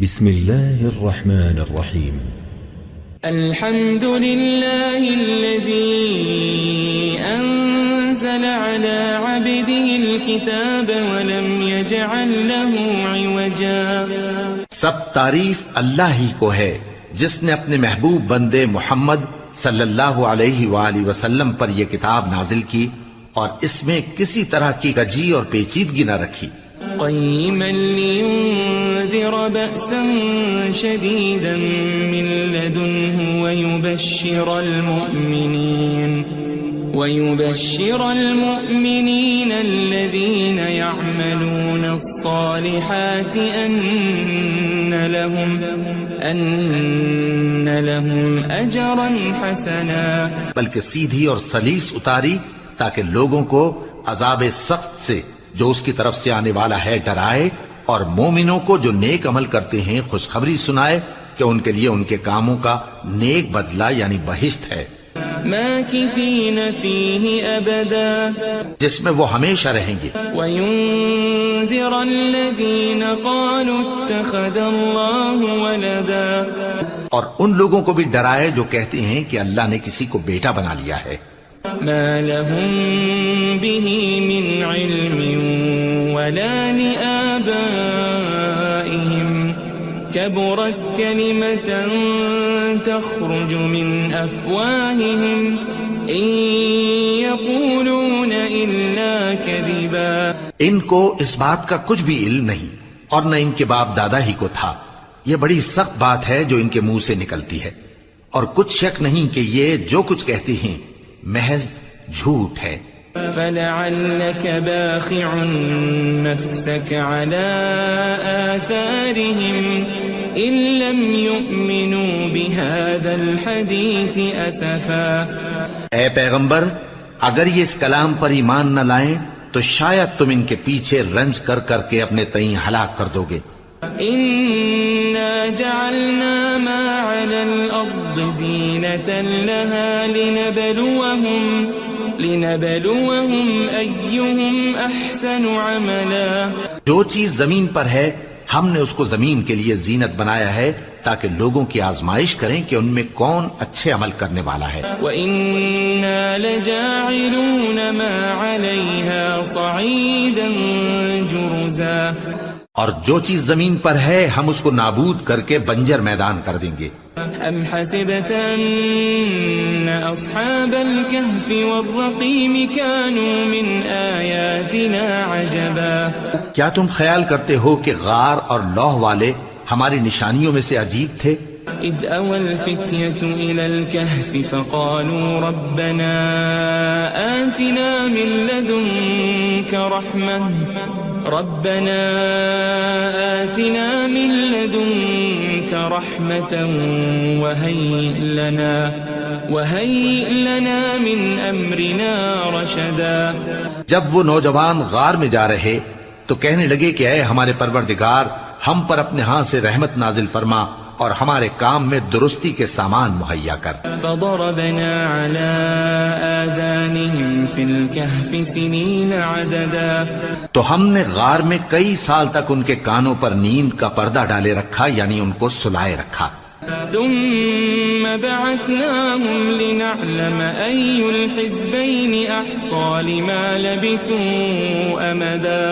بسم الله الرحمن الرحيم. الحمد لله الذي أنزل على عبده الكتاب ولم يجعل له عوجا. سب تعریف اللہ ہی کو ہے جس نے اپنے محبوب بندے محمد صلی اللہ علیہ وآلہ وسلم پر یہ کتاب نازل کی اور اس میں کسی طرح کی کجی اور پیچیدگی نہ رکھی. قيما لينذر بأسا شديدا من لدنه ويبشر المؤمنين الذين يعملون الصالحات أن لهم أجرا حسنا. بلکہ سیدھی اور سلیس اتاری تاکہ لوگوں کو عذاب سخت سے جو اس کی طرف سے آنے والا ہے ڈرائے، اور مومنوں کو جو نیک عمل کرتے ہیں خوشخبری سنائے کہ ان کے لیے ان کے کاموں کا نیک بدلہ یعنی بہشت ہے، ماکثین فیہ ابدا، جس میں وہ ہمیشہ رہیں گے. وینذر الذین قالوا اتخذ اللہ ولدا، اور ان لوگوں کو بھی ڈرائے جو کہتے ہیں کہ اللہ نے کسی کو بیٹا بنا لیا ہے. ما لهم به من علم ولا لآبائهم كبرت كلمة تخرج من أفواههم إن يقولون إلا كذبا. ان کو اس بات کا کچھ بھی علم نہیں اور نہ ان کے باپ دادا ہی کو تھا. یہ بڑی سخت بات ہے جو ان کے منہ سے نکلتی ہے، اور کچھ شک نہیں کہ یہ جو کچھ کہتے ہیں محض جھوٹ ہے. فلعلك باخع نفسك على آثارهم إن لم يؤمنوا بهذا الحديث أسفا. اے پیغمبر، اگر یہ اس کلام پر ایمان نہ لائیں تو شاید تم ان کے پیچھے رنج کر کر کے اپنے تئیں ہلاک کر دو گے. إنا جعلنا ما على الأرض زينة لها لنبلوهم أيهم أحسن عملا. جو چیز زمین پر ہے ہم نے اس کو زمین کے لیے زینت بنایا ہے تاکہ لوگوں کی آزمائش کریں کہ ان میں کون اچھے عمل کرنے والا ہے. وَإِنَّا لَجَاعِلُونَ مَا عَلَيْهَا صَعِيدًا جُرُزًا. اور جو چیز زمین پر ہے ہم اس کو نابود کر کے بنجر میدان کر دیں گے. أَمْ حَسِبْتَ أَنَّ أَصْحَابَ الْكَهْفِ وَالرَّقِيمِ كَانُوا مِنْ آيَاتِنَا عَجَبًا. کیا تم خیال کرتے ہو کہ غار اور لوح والے ہماری نشانیوں میں سے عجیب تھے؟ إِذْ أَوَى الْفِتْيَةُ إِلَى الْكَهْفِ فَقَالُوا رَبَّنَا آتِنَا مِن لَّدُنكَ رَحْمَةً وَهَيِّئْ لَنَا مِنْ أَمْرِنَا رَشَدًا. جب وہ نوجوان غار میں جا رہے تو کہنے لگے کہ اے ہمارے پروردگار، ہم پر اپنے ہاں سے رحمت نازل فرما اور ہمارے کام میں درستی کے سامان مہیا کر. فضربنا على آذانهم في الكهف سنين عددا. تو ہم نے غار میں کئی سال تک ان کے کانوں پر نیند کا پردہ ڈالے رکھا، یعنی ان کو سلائے رکھا. ثم بعثناهم لنعلم أي الحزبين أحصى لما لبثوا أمدا.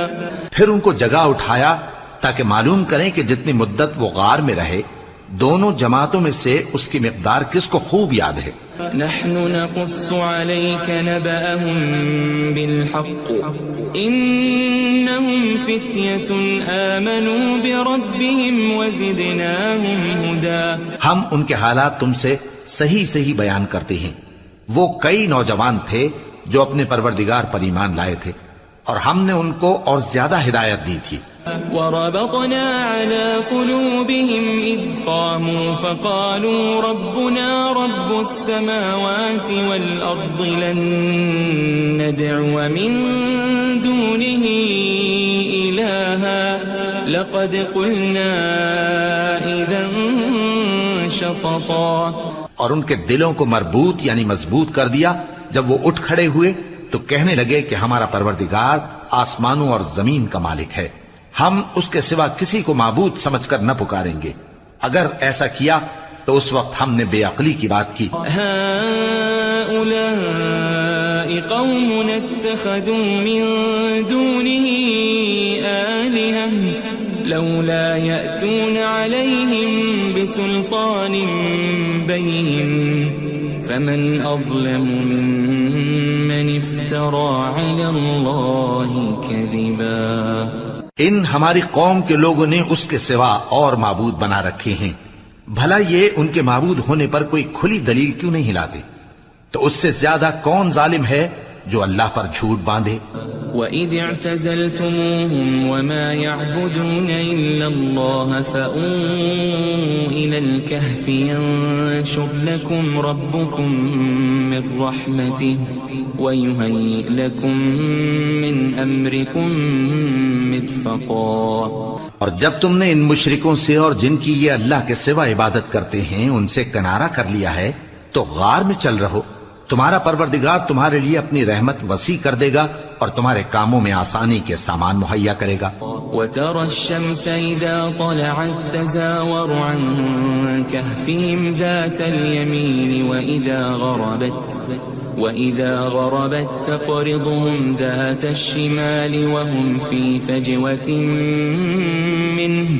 پھر ان کو جگہ اٹھایا تاکہ معلوم کریں کہ جتنی مدت وہ غار میں رہے دونوں جماعتوں میں سے اس کی مقدار کس کو خوب یاد ہے. نحن نقص عليك نبأهم بالحق إنهم فتية آمنوا بربهم وزدناهم هدى. ہم ان کے حالات تم سے صحیح بیان کرتے ہیں. وہ کئی نوجوان تھے جو اپنے پروردگار پر ایمان لائے تھے اور ہم نے ان کو اور زیادہ ہدایت دی تھی. وربطنا على قلوبهم إذ قاموا فقالوا ربنا رب السماوات والأرض لن ندعو من دونه إلها لقد قلنا إذا شططا. اور ان کے دلوں کو مربوط یعنی مضبوط کر دیا. جب وہ اٹھ کھڑے ہوئے تو کہنے لگے کہ ہمارا پروردگار آسمانوں اور زمین کا مالک ہے، ہم اس کے سوا کسی کو معبود سمجھ کر نہ پکاریں گے. اگر ایسا کیا تو اس وقت ہم نے بے عقلی کی بات کی. هؤلاء قوم اتخذوا من دونه آلهة لولا يأتون عليهم بسلطان بين فمن أظلم ممن افترى على الله كذبا. ان ہماری قوم کے لوگوں نے اس کے سوا اور معبود بنا رکھے ہیں. بھلا یہ ان کے معبود ہونے پر کوئی کھلی دلیل کیوں نہیں لاتے؟ تو اس سے زیادہ کون ظالم ہے جو اللہ پر جھوٹ باندھے؟ وَإِذِ اعْتَزَلْتُمُوهُمْ وَمَا يَعْبُدُونَ إِلَّا اللَّهَ فَأْوُوا إِلَى الْكَهْفِ يَنشُرْ لَكُمْ رَبُّكُمْ مِنْ رَحْمَتِهِ وَيُهَيِّئْ لَكُمْ مِنْ أَمْرِكُمْ مِرْفَقًا. اور جب تم نے ان مشرکوں سے اور جن کی یہ اللہ کے سوا عبادت کرتے ہیں ان سے کنارہ کر لیا ہے تو غار میں چل رہو. تمہارا پروردگار تمہارے لیے اپنی رحمت وسیع کر دے گا اور تمہارے کاموں میں آسانی کے سامان مہیا کرے گا. وَتَرَى الشَّمْسَ إِذَا طَلَعَتْ تَزَاوَرُ عَنْ كَهْفِهِمْ ذَاتَ الْيَمِينِ وَإِذَا غَرَبَتْ تَقْرِضُهُمْ ذَاتَ الشِّمَالِ وَهُمْ فِي فَجْوَةٍ مِّنْهُ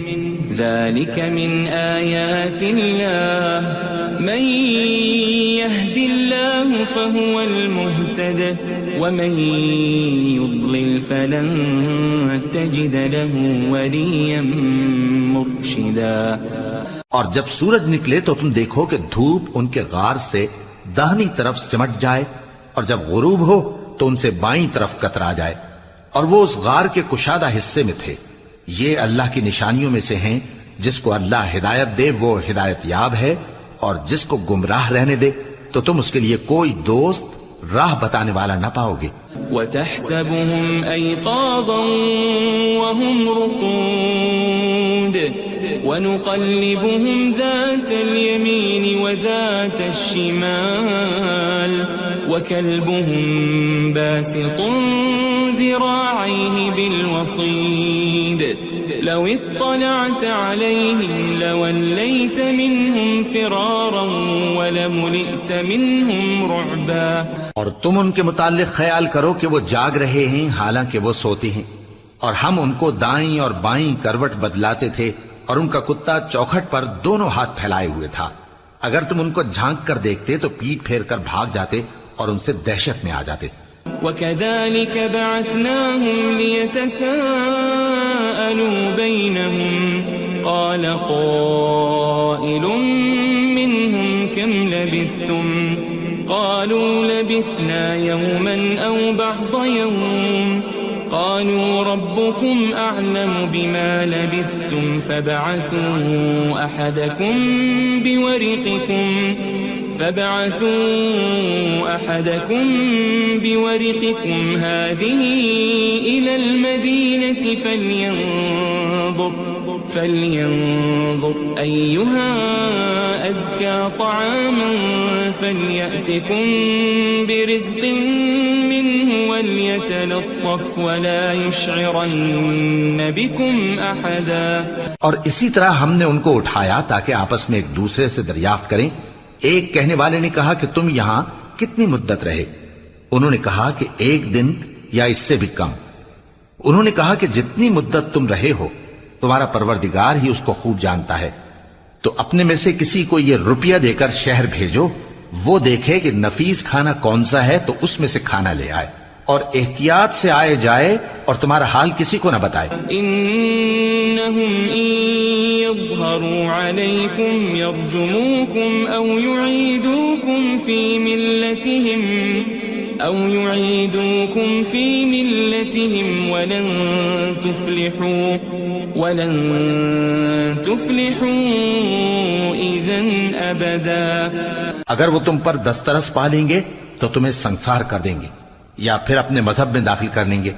ذَلِكَ مِنْ آيَاتِ اللَّهِ مَنْ يَهْدِ اللَّهُ فَهُوَ الْمُهْتَدِ وَمَنْ يُضْلِلْ فَلَنْ تَجِدَ لَهُ وَلِيًّا مُرْشِدًا. اور جب سورج نکلے تو تم دیکھو کہ دھوپ ان کے غار سے داہنی طرف سمٹ جائے اور جب غروب ہو تو ان سے بائیں طرف کترا جائے اور وہ اس غار کے کشادہ حصے میں تھے. یہ اللہ کی نشانیوں میں سے ہیں. جس کو اللہ ہدایت دے وہ ہدایت یاب ہے اور جس کو گمراہ رہنے دے تو تم اس کے لیے کوئی دوست راہ بتانے والا نہ پاؤ گے. وَتَحْسَبُهُمْ أَيْقَاظًا وَهُمْ رُقُودٌ وَنُقَلِّبُهُمْ ذَاتَ الْيَمِينِ وَذَاتَ الشِّمَالِ وَكَلْبُهُمْ بَاسِطٌ ذِرَاعَيْهِ بِالْوَصِيدِ لَوِ اطَّلَعْتَ عَلَيْهِمْ لَوَلَّيْتَ مِنْهُمْ فِرَارًا وَلَمُلِئْتَ مِنْهُمْ رُعْبًا. اور تم ان کے متعلق خیال کرو کہ وہ جاگ رہے ہیں حالانکہ وہ سوتے ہیں اور ہم ان کو دائیں اور بائیں کروٹ بدلاتے تھے اور ان کا کتا چوکھٹ پر دونوں ہاتھ پھیلائے ہوئے تھا. اگر تم ان کو جھانک کر دیکھتے تو پیٹ پھیر کر بھاگ جاتے اور ان سے دہشت میں آ جاتے. وَكَذَلِكَ بَعَثْنَاهُمْ لِيَتَسَاءَلُوا بَيْنَهُمْ قَالَ قَائِلٌ مِّنْهُمْ كَمْ لَبِثْتُمْ قَالُوا لَبِثْنَا يَوْمًا أَوْ بَعْضَ يَوْمٍ قَالُوا رَبُّكُمْ أَعْلَمُ بِمَا لَبِثْتُمْ فَابْعَثُوا أَحَدَكُمْ بِوَرِقِكُمْ هَذِهِ إِلَى الْمَدِينَةِ فَلْيَنظُرْ أَيُّهَا أَزْكَى طَعَامًا فَلْيَأْتِكُمْ بِرِزْقٍ مِّنْهُ وَلْيَتَلَطَّفْ وَلَا يُشْعِرَنَّ بِكُمْ أَحَدًا. اور اسی طرح ہم نے ان کو اٹھایا تاکہ آپس میں ایک دوسرے سے دریافت کریں. ایک کہنے والے نے کہا کہ تم یہاں کتنی مدت رہے؟ انہوں نے کہا کہ 1 دن یا اس سے بھی کم. انہوں نے کہا کہ جتنی مدت تم رہے ہو تمہارا پروردگار ہی اس کو خوب جانتا ہے. تو اپنے میں سے کسی کو یہ روپیہ دے کر شہر بھیجو، وہ دیکھے کہ نفیس کھانا کون سا ہے تو اس میں سے کھانا لے آئے اور احتیاط سے آئے جائے اور تمہارا حال کسی کو نہ بتائے. إنهم إن يظهروا عليكم يرجموكم أو يعيدوكم في ملتهم ولن تفلحوا إذا أبدا. اگر وہ تم پر دسترس پا لیں گے تو تمہیں سنسار کر دیں گے یا پھر اپنے مذہب میں داخل کر لیں گے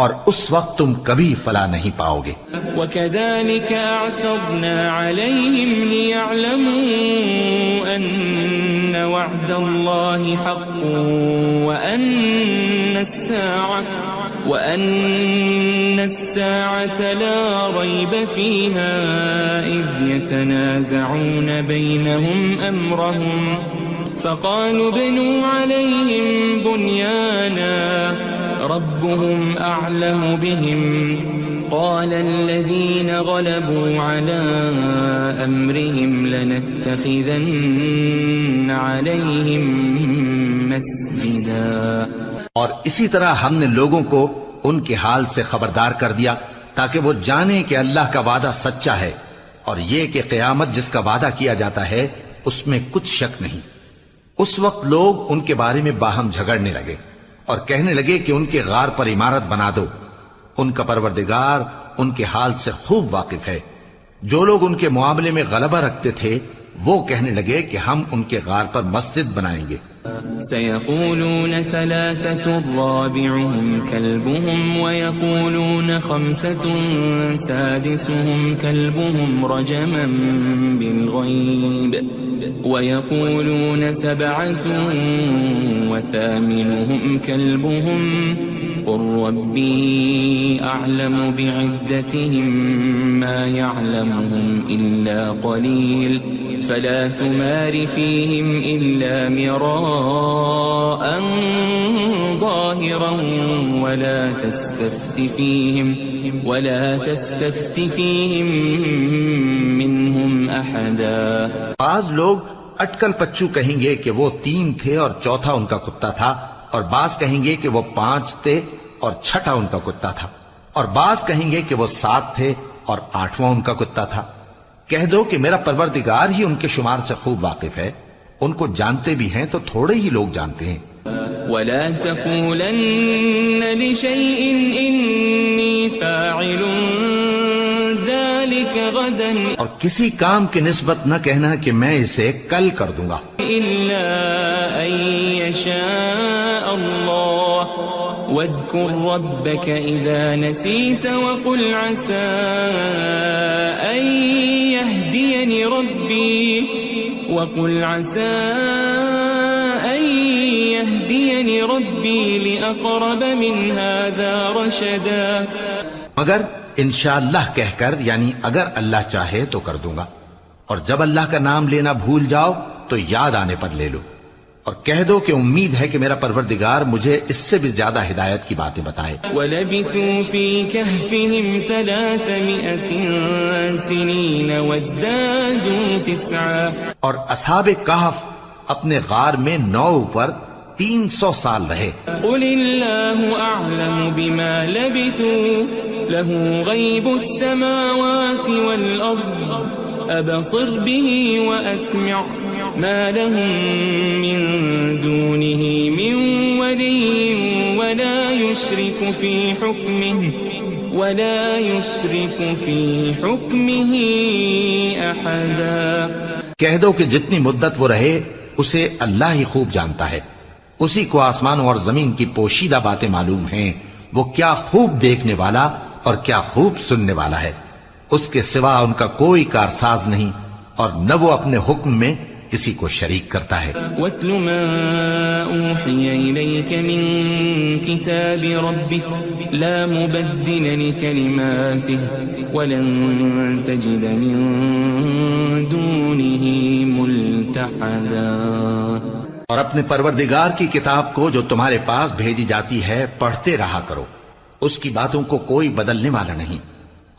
اور اس وقت تم کبھی فلاح نہیں پاؤ گے. وَكَذَلِكَ أَعْثَرْنَا عَلَيْهِمْ لِيَعْلَمُوا أَنَّ وَعْدَ اللَّهِ حَقٌّ وَأَنَّ وأن الساعة لا ريب فيها إذ يتنازعون بينهم أمرهم فقالوا ابنوا عليهم بنيانا ربهم أعلم بهم قال الذين غلبوا على أمرهم لنتخذن عليهم مسجدا. اور اسی طرح ہم نے لوگوں کو ان کے حال سے خبردار کر دیا تاکہ وہ جانیں کہ اللہ کا وعدہ سچا ہے اور یہ کہ قیامت جس کا وعدہ کیا جاتا ہے اس میں کچھ شک نہیں. اس وقت لوگ ان کے بارے میں باہم جھگڑنے لگے اور کہنے لگے کہ ان کے غار پر عمارت بنا دو. ان کا پروردگار ان کے حال سے خوب واقف ہے. جو لوگ ان کے معاملے میں غلبہ رکھتے تھے وہ کہنے لگے کہ ہم ان کے غار پر مسجد بنائیں گے. سيقولون ثلاثة رابعهم كلبهم ويقولون خمسة سادسهم كلبهم رجما بالغيب ويقولون سبعة وثامنهم كلبهم قل ربي أعلم بعدتهم ما يعلمهم إلا قليل فلا تمار فيهم إلا مراء ظاهرا ولا تستفت فيهم منهم أحدا. بعض لوگ اٹکل پچو کہیں گے کہ وہ 3 تھے اور چوتھا ان کا کتا تھا، اور بعض کہیں گے کہ وہ 5 تھے اور چھٹا ان کا کتا تھا، اور بعض کہیں گے کہ وہ 7 تھے اور 8واں ان کا کتا تھا. کہہ دو کہ میرا پروردگار ہی ان کے شمار سے خوب واقف ہے، ان کو جانتے بھی ہیں تو تھوڑے ہی لوگ جانتے ہیں. ولا تقولن لشيء إني فاعل ذلك غدا اور کسی کام کی نسبت نہ کہنا کہ میں اسے کل کر دوں گا إلا أن يشاء الله واذكر ربك إذا نسيت وقل عسى أن يهديني ربي لأقرب من هذا رشدا. مگر انشاءاللہ کہہ کر، یعنی اگر اللہ چاہے تو کر دوں گا، اور جب اللہ کا نام لینا بھول جاؤ تو یاد آنے پر لے لو، اور کہہ دو کہ امید ہے کہ میرا پروردگار مجھے اس سے بھی زیادہ ہدایت کی باتیں بتائے. وَلَبِثُوا فِي كَهْفِهِمْ 300 سِنِينَ وَازْدَادُوا 9. اور اصحاب کہف اپنے غار میں 9 پر 300 سال رہے. قُلِ اللَّهُ أَعْلَمُ بِمَا لَبِثُوا لَهُ غَيْبُ السَّمَاوَاتِ وَالْأَرْضِ أَبْصِرْ بِهِ وَأَسْمِعْ مَا لَهُم مِّن دُونِهِ مِن وَلِيٍّ وَلَا يُشْرِكُ فِي حُكْمِهِ أَحَدًا. کہہ دو کہ جتنی مدت وہ رہے اسے اللہ ہی خوب جانتا ہے، اسی کو آسمانوں اور زمین کی پوشیدہ باتیں معلوم ہیں. وہ کیا خوب دیکھنے والا اور کیا خوب سننے والا ہے. اس کے سوا ان کا کوئی کارساز نہیں، اور نہ وہ اپنے حکم میں کسی کو شریک کرتا ہے. وَاتْلُ مَا أُوحِيَ إِلَيْكَ مِن كِتَابِ رَبِّكَ لَا مُبَدِّلَ لِكَلِمَاتِهِ وَلَن تَجِدَ مِن دُونِهِ مُلْتَحَدًا. اور اپنے پروردگار کی کتاب کو جو تمہارے پاس بھیجی جاتی ہے پڑھتے رہا کرو، اس کی باتوں کو کوئی بدلنے والا نہیں،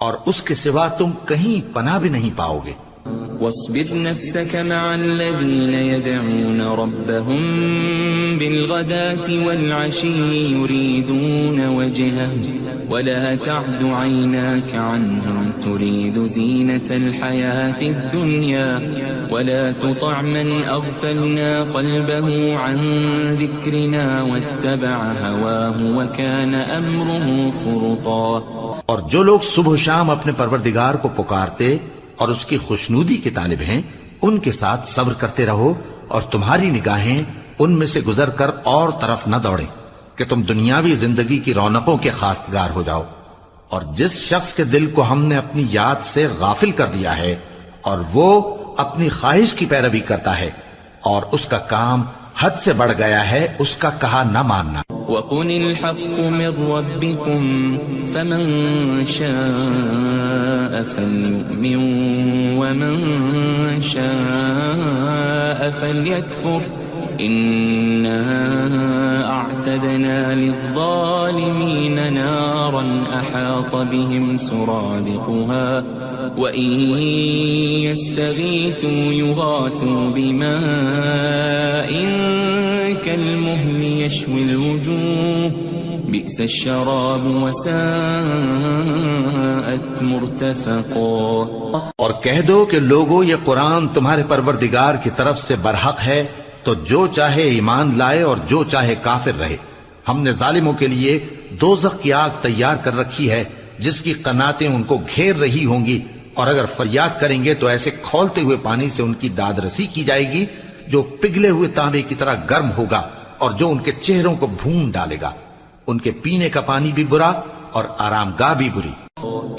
اور اس کے سوا تم کہیں پناہ بھی نہیں پاؤ گے. واصبر نفسك مع الذين يدعون ربهم بالغداة والعشي يريدون وجهه ولا تعد عيناك عنهم تريد زينة الحياة الدنيا ولا تطع من أغفلنا قلبه عن ذكرنا واتبع هواه وكان أمره فرطا. اور جو لوگ صبح و شام اپنے پروردگار کو پکارتے اور اس کی خوشنودی کے طالب ہیں، ان کے ساتھ صبر کرتے رہو، اور تمہاری نگاہیں ان میں سے گزر کر اور طرف نہ دوڑیں کہ تم دنیاوی زندگی کی رونقوں کے خواستگار ہو جاؤ. اور جس شخص کے دل کو ہم نے اپنی یاد سے غافل کر دیا ہے اور وہ اپنی خواہش کی پیروی کرتا ہے اور اس کا کام حد سے بڑھ گیا ہے، اس کا کہا نہ ماننا. وقل الحق من ربكم فمن شاء فليؤمن ومن شاء فليكفر إنا أعتدنا للظالمين نارا أحاط بهم سرادقها وإن يستغيثوا يغاثوا بماء كالمهل يشوي الوجوه بئس الشراب وساءت مرتفقا. اور کہہ دو کہ لوگو یہ قرآن تمہارے پروردگار کی طرف سے برحق ہے، تو جو چاہے ایمان لائے اور جو چاہے کافر رہے. ہم نے ظالموں کے لیے دوزخ کی آگ تیار کر رکھی ہے جس کی قناتیں ان کو گھیر رہی ہوں گی، اور اگر فریاد کریں گے تو ایسے کھولتے ہوئے پانی سے ان کی داد رسی کی جائے گی جو پگھلے ہوئے تانبے کی طرح گرم ہوگا اور جو ان کے چہروں کو بھون ڈالے گا. ان کے پینے کا پانی بھی برا اور آرام گاہ بھی بری.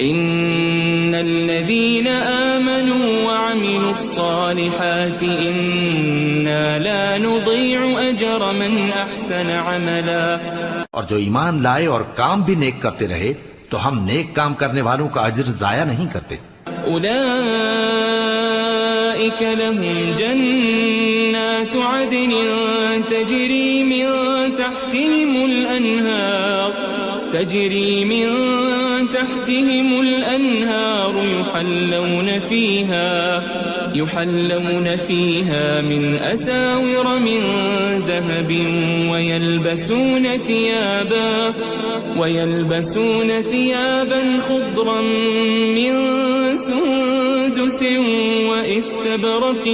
ان الذين آمنوا وعملوا الصالحات انا لا نضيع اجر من احسن عملا. اور جو ایمان لائے اور کام بھی نیک کرتے رہے تو ہم نیک کام کرنے والوں کا اجر ضائع نہیں کرتے. اولئك لهم جنات عدن تجري من تحتهم الأنهار يحلون فيها من أساور من ذهب ويلبسون ثيابا خضرا من سندس واستبرق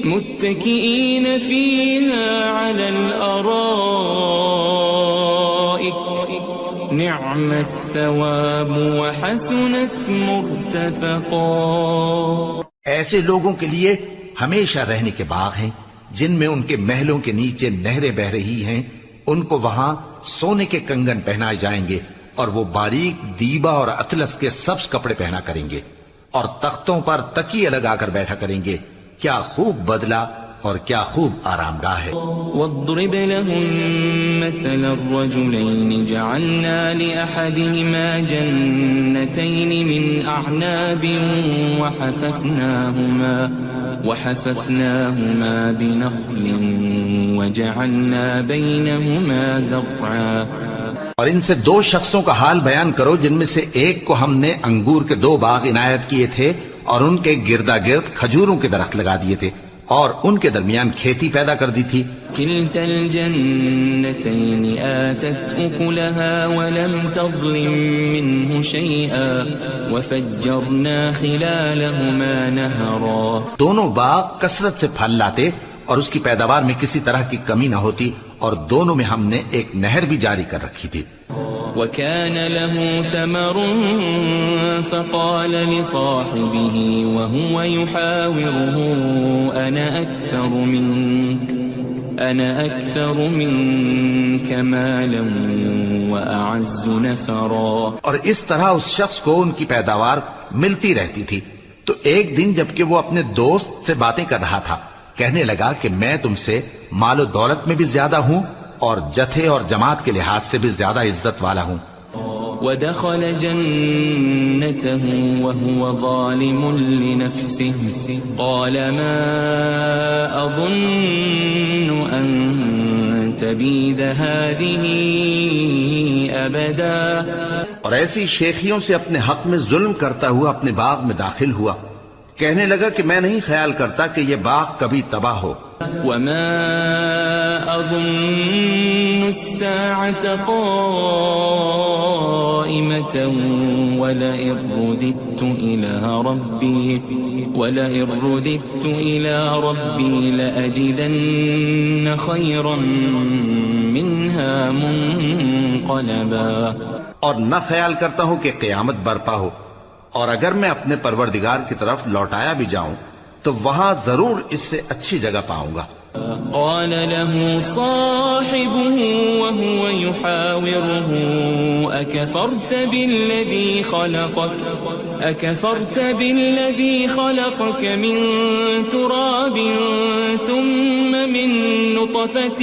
متكئين فيها على الأرائك نعم الثواب وحسنت مرتفقا. ایسے لوگوں کے لیے ہمیشہ رہنے کے باغ ہیں جن میں ان کے محلوں کے نیچے نہریں بہ رہی ہیں. ان کو وہاں سونے کے کنگن پہنائے جائیں گے اور وہ باریک دیبا اور اطلس کے سبز کپڑے پہنا کریں گے اور تختوں پر تکیے لگا کر بیٹھا کریں گے. کیا خوب بدلہ اور کیا خوب آرام گاہ ہے. واضرب لهم مثل الرجلين جعلنا لأحدهما جنتين من أعناب وحففناهما بنخل وجعلنا بينهما زرعا. اور ان سے دو شخصوں کا حال بیان کرو جن میں سے ایک کو ہم نے انگور کے 2 باغ عنایت کیے تھے اور ان کے گردا گرد کھجوروں کے درخت لگا دیے تھے اور ان کے درمیان کھیتی پیدا کر دی تھی. كلتا الجنتين آتت أكلها ولم تظلم منه شيئا وفجرنا خلالهما نهرا. دونوں باغ کثرت سے پھل لاتے اور اس کی پیداوار میں کسی طرح کی کمی نہ ہوتی اور دونوں میں ہم نے ایک نہر بھی جاری کر رکھی تھی. وكان له ثمر فقال لصاحبه وهو يحاوره أنا أكثر منك مالا وأعز نفرا. اور اس طرح اس شخص کو ان کی پیداوار ملتی رہتی تھی. تو ایک دن جبکہ وہ اپنے دوست سے باتیں کر رہا تھا کہنے لگا کہ میں تم سے مال و دولت میں بھی زیادہ ہوں اور جتھے اور جماعت کے لحاظ سے بھی زیادہ عزت والا ہوں. ودخل جنته وهو ظالم لنفسه قال ما أظن أن تبيد هذه أبدا. اور ایسی شیخیوں سے اپنے حق میں ظلم کرتا ہوا اپنے باغ میں داخل ہوا. کہنے لگا کہ میں نہیں خیال کرتا کہ یہ باغ کبھی تباہ ہو. وما أظن الساعة قائمة ولئن رددت إلى ربي لأجدن خيرا منها منقلبا. اور نہ خیال کرتا ہوں کہ قیامت برپا ہو اور اگر میں اپنے پروردگار کی طرف لوٹایا بھی جاؤں تو وہاں ضرور اس سے اچھی جگہ پاؤں گا. قال له صاحبه وهو يحاوره أكفرت بالذي خلقك من تراب ثم من نطفة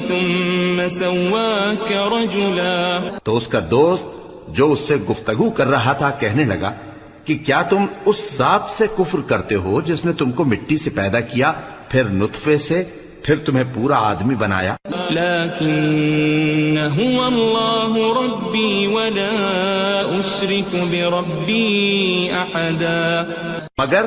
ثم سواك رجلا. تو اس کا دوست جو اس سے گفتگو کر رہا تھا کہنے لگا کہ کیا تم اس ذات سے کفر کرتے ہو جس نے تم کو مٹی سے پیدا کیا، پھر نطفے سے، پھر تمہیں پورا آدمی بنایا. لیکن هو اللہ ربی ولا اشرک بربی احدا. مگر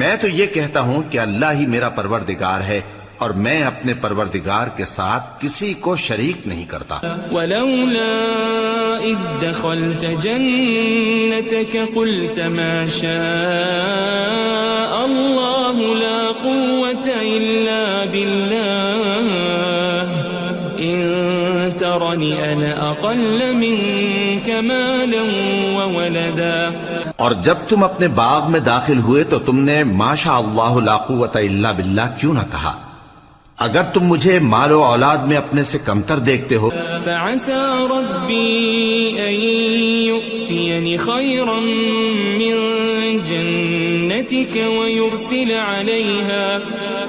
میں تو یہ کہتا ہوں کہ اللہ ہی میرا پروردگار ہے اور میں اپنے پروردگار کے ساتھ کسی کو شریک نہیں کرتا. ولولا اذ دخلت جنتك قلت ما شاء الله لا قوة الا بالله ان ترني انا اقل منك مالا وولدا. اور جب تم اپنے باغ میں داخل ہوئے تو تم نے ما شاء اللہ لا قوت الا باللہ کیوں نہ کہا؟ اگر تم مجھے مال و اولاد میں اپنے سے کمتر دیکھتے ہو. فعسى ربي أن يؤتيني خيرا من جنتك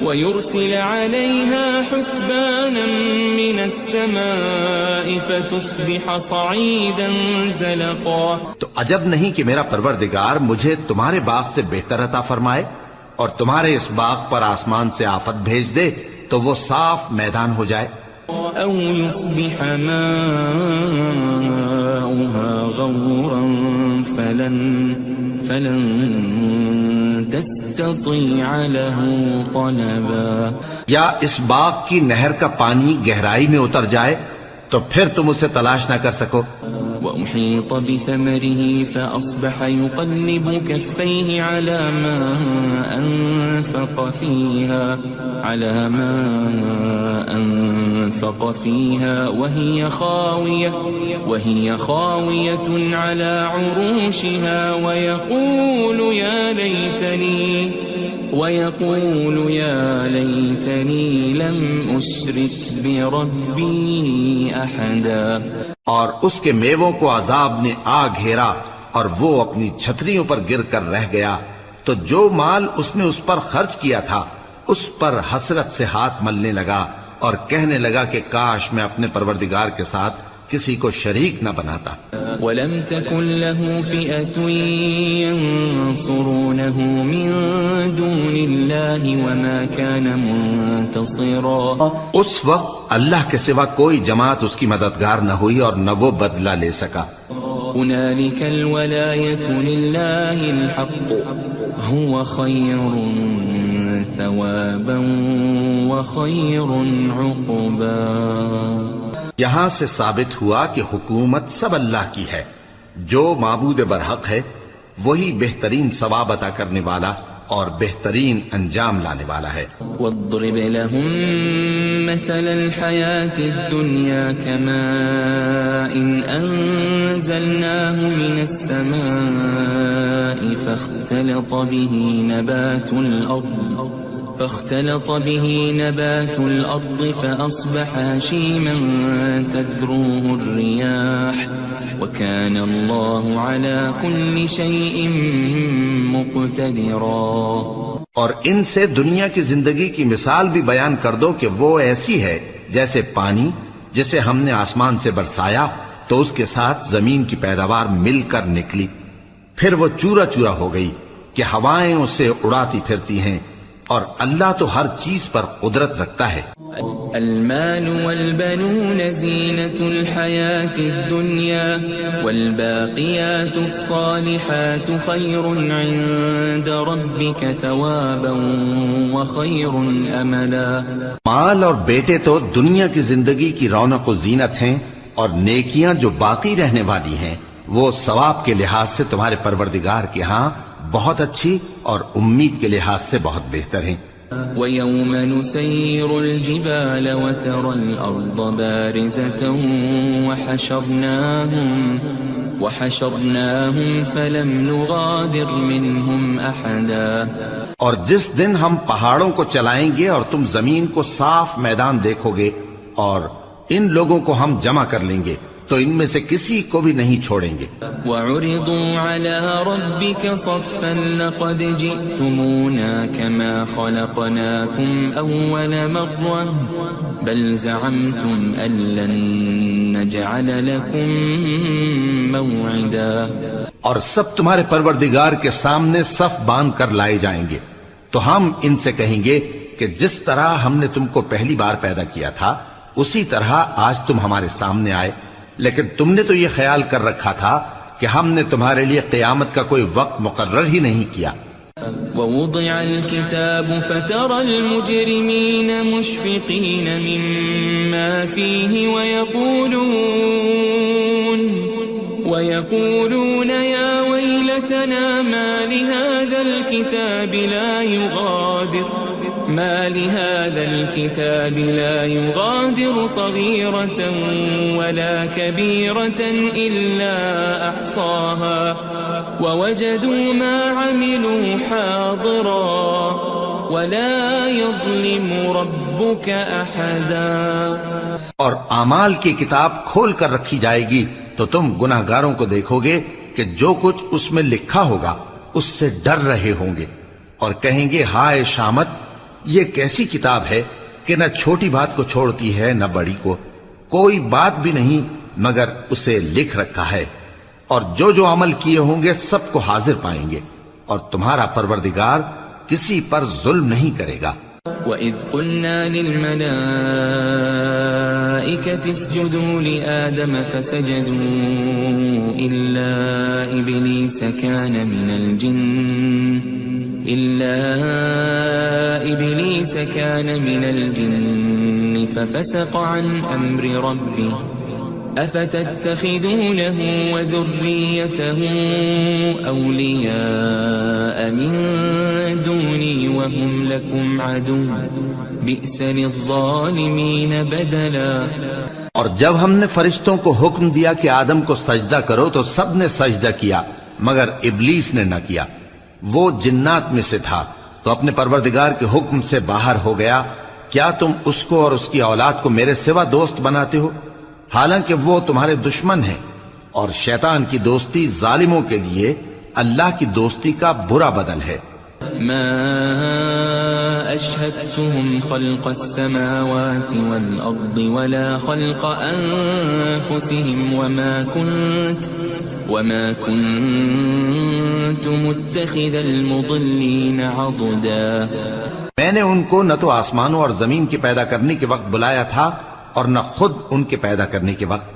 ويرسل عليها حسبانا من السماء فتصبح صعيدا زلقا. تو عجب نہیں کہ میرا پروردگار مجھے تمہارے باغ سے بہتر عطا فرمائے اور تمہارے اس باغ پر آسمان سے آفت بھیج دے تو وہ صاف میدان ہو جائے. او يصبح ماؤها غورا فلن تستطيع له طلبا. یا اس باغ کی نہر کا پانی گہرائی میں اتر جائے تو پھر تم اسے تلاش نہ کر سکو. وأحيط بثمره فأصبح يقلب كفيه على ما أنفق فيها وهي خاوية على عروشها ويقول يا ليتني لم أشرك بربي أحدا. اور اس کے میووں کو عذاب نے آ گھیرا اور وہ اپنی چھتریوں پر گر کر رہ گیا. تو جو مال اس نے اس پر خرچ کیا تھا اس پر حسرت سے ہاتھ ملنے لگا اور کہنے لگا کہ کاش میں اپنے پروردگار کے ساتھ کسی کو شریک نہ بناتا. وَلَمْ تَكُنْ لَهُ فِئَةٌ يَنصُرُونَهُ مِن دُونِ اللَّهِ وَمَا كَانَ مُنتَصِرًا. اس وقت اللہ کے سوا کوئی جماعت اس کی مددگار نہ ہوئی اور نہ وہ بدلہ لے سکا. هُنَالِكَ الْوَلَایَةُ لِلَّهِ الْحَقُّ هُوَ خَيْرٌ ثَوَابًا وَخَيْرٌ عُقْبًا. یہاں سے ثابت ہوا کہ حکومت سب اللہ کی ہے. جو معبود برحق ہے وہی بہترین ثواب عطا کرنے والا اور بہترین انجام لانے والا ہے. وَاضْرِبْ لَهُم مَّثَلَ الْحَيَاةِ الدُّنْيَا كَمَاءٍ أَنزَلْنَاهُ مِنَ السَّمَاءِ فاختلط به نبات الأرض فأصبح هشيما تذروه الرياح وكان الله على كل شيء مقتدرا. اور ان سے دنیا کی زندگی کی مثال بھی بیان کر دو کہ وہ ایسی ہے جیسے پانی جسے ہم نے آسمان سے برسایا تو اس کے ساتھ زمین کی پیداوار مل کر نکلی، پھر وہ چورا چورا ہو گئی کہ ہوائیں اسے اڑاتی پھرتی ہیں، اور اللہ تو ہر چیز پر قدرت رکھتا ہے. المال والبنون زینة الحیاة الدنیا والباقیات الصالحات خیر عند ربک ثوابا وخیر املا. مال اور بیٹے تو دنیا کی زندگی کی رونق و زینت ہیں، اور نیکیاں جو باقی رہنے والی ہیں وہ ثواب کے لحاظ سے تمہارے پروردگار کے ہاں بہت اچھی اور امید کے لحاظ سے بہت بہتر ہیں. وَيَوْمَ نُسَيِّرُ الْجِبَالَ وَتَرَى الْأَرْضَ بَارِزَةً وَحَشَرْنَاهُمْ فَلَمْ نُغَادِرْ مِنْهُمْ أَحَدًا. اور جس دن ہم پہاڑوں کو چلائیں گے اور تم زمین کو صاف میدان دیکھو گے اور ان لوگوں کو ہم جمع کر لیں گے تو ان میں سے کسی کو بھی نہیں چھوڑیں گے. وَعُرِضُوا عَلَى رَبِّكَ صَفًّا لَقَدْ جِئْتُمُونَا كَمَا خَلَقْنَاكُمْ أَوَّلَ مَرَّةٍ بَلْ زَعَمْتُمْ أَن لَّن نَّجْعَلَ لَكُم مَّوْعِدًا. اور سب تمہارے پروردگار کے سامنے صف باندھ کر لائے جائیں گے تو ہم ان سے کہیں گے کہ جس طرح ہم نے تم کو پہلی بار پیدا کیا تھا اسی طرح آج تم ہمارے سامنے آئے، لیکن تم نے تو یہ خیال کر رکھا تھا کہ ہم نے تمہارے لیے قیامت کا کوئی وقت مقرر ہی نہیں کیا. وَوُضِعَ الْكِتَابُ فَتَرَى الْمُجْرِمِينَ مُشْفِقِينَ مِمَّا فِيهِ وَيَقُولُونَ يَا وَيْلَتَنَا مَا لِهَذَا الْكِتَابِ لَا يُغَادِرُ صَغِيرَةً وَلَا كَبِيرَةً إِلَّا أَحْصَاهَا وَوَجَدُوا مَا عَمِلُوا حَاضِرًا وَلَا يَظْلِمُ رَبُّكَ أَحَدًا. اور اعمال کی کتاب کھول کر رکھی جائے گی تو تم گناہگاروں کو دیکھو گے کہ جو کچھ اس میں لکھا ہوگا اس سے ڈر رہے ہوں گے اور کہیں گے ہائے شامت، یہ کیسی کتاب ہے کہ نہ چھوٹی بات کو چھوڑتی ہے نہ بڑی کو، کوئی بات بھی نہیں مگر اسے لکھ رکھا ہے، اور جو جو عمل کیے ہوں گے سب کو حاضر پائیں گے، اور تمہارا پروردگار کسی پر ظلم نہیں کرے گا. وَإِذْ قُلْنَا لِلْمَلَائِكَةِ اسْجُدُوا لِآدَمَ فَسَجَدُوا إِلَّا إِبْلِيسَ كَانَ مِنَ الْجِنِّ فَفَسَقَ عَنْ أَمْرِ رَبِّهِ أَفَتَتَّخِذُونَهُ وَذُرِّيَّتَهُ أَوْلِيَاءَ مِن دُونِي وَهُمْ لَكُمْ عَدُوٌّ بِئْسَ لِلظَّالِمِينَ بَدَلًا. اور جب ہم نے فرشتوں کو حکم دیا کہ آدم کو سجدہ کرو تو سب نے سجدہ کیا مگر ابلیس نے نہ کیا، وہ جنات میں سے تھا تو اپنے پروردگار کے حکم سے باہر ہو گیا. کیا تم اس کو اور اس کی اولاد کو میرے سوا دوست بناتے ہو حالانکہ وہ تمہارے دشمن ہیں، اور شیطان کی دوستی ظالموں کے لیے اللہ کی دوستی کا برا بدل ہے. ما أشهدتهم خلق السماوات والأرض ولا خلق أنفسهم وما كنت متخذ المضلين عضدا. میں نے ان کو نہ تو آسمانوں اور زمین کے پیدا کرنے کے وقت بلایا تھا اور نہ خود ان کے پیدا کرنے کے وقت،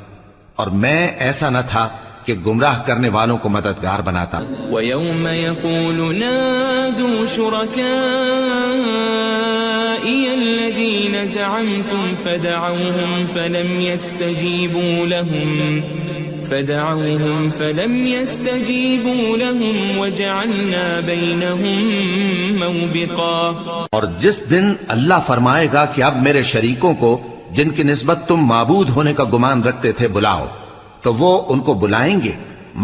اور میں ایسا نہ تھا کہ گمراہ کرنے والوں کو مددگار بناتا. وَيَوْمَ يَقُولُ نَادُوا شُرَكَائِيَ الَّذِينَ زَعَمْتُمْ فَدَعَوْهُمْ فَلَمْ يَسْتَجِيبُوا لَهُمْ وَجَعَلْنَا بَيْنَهُمْ مَوْبِقًا. اور جس دن اللہ فرمائے گا کہ اب میرے شریکوں کو جن کی نسبت تم معبود ہونے کا گمان رکھتے تھے بلاؤ، تو وہ ان کو بلائیں گے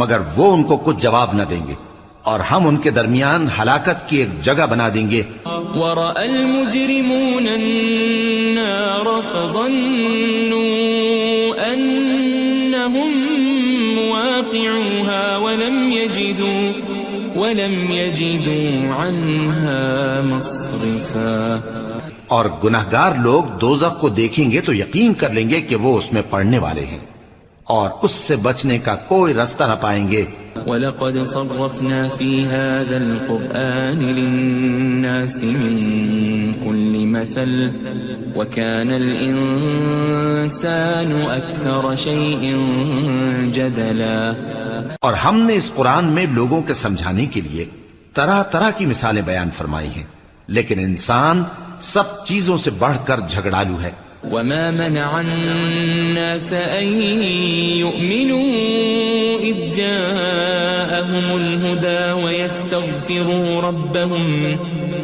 مگر وہ ان کو کچھ جواب نہ دیں گے، اور ہم ان کے درمیان ہلاکت کی ایک جگہ بنا دیں گے. وَرَأَى الْمُجْرِمُونَ النَّارَ فَظَنُّوا أَنَّهُمْ مُوَاقِعُوهَا وَلَمْ يَجِدُوا عَنْهَا مَصْرِفًا. اور گناہگار لوگ دوزخ کو دیکھیں گے تو یقین کر لیں گے کہ وہ اس میں پڑنے والے ہیں اور اس سے بچنے کا کوئی راستہ نہ پائیں گے. وَلَقَدْ صَرَّفْنَا فِي هَذَا الْقُرْآنِ لِلنَّاسِ مِنْ كُلِّ مَثَلٍ وَكَانَ الْإِنسَانُ أَكْثَرَ شَيْءٍ جَدَلًا. اور ہم نے اس قرآن میں لوگوں کے سمجھانے کے لیے طرح طرح کی مثالیں بیان فرمائی ہیں، لیکن انسان سب چیزوں سے بڑھ کر جھگڑالو ہے. وما منع الناس أن يؤمنوا إذ جاءهم الهدى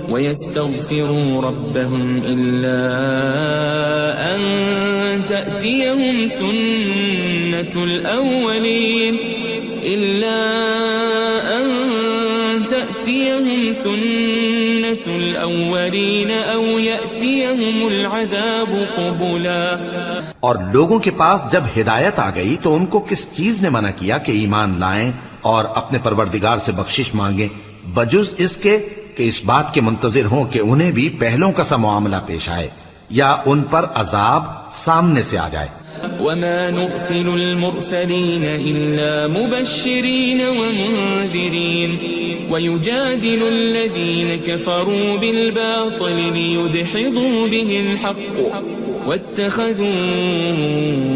ويستغفروا ربهم إلا أن تأتيهم سنة الأولين أو يأتيهم العذاب قبلا. اور لوگوں کے پاس جب ہدایت آ گئی تو ان کو کس چیز نے منع کیا کہ ایمان لائیں اور اپنے پروردگار سے بخشش مانگیں بجز اس کے کہ اس بات کے منتظر ہوں کہ انہیں بھی پہلوں کا سا معاملہ پیش آئے یا ان پر عذاب سامنے سے آ جائے. وما نرسل المرسلين إلا مبشرين ومنذرين ويجادل الذين كفروا بالباطل ليدحضوا به الحق واتخذوا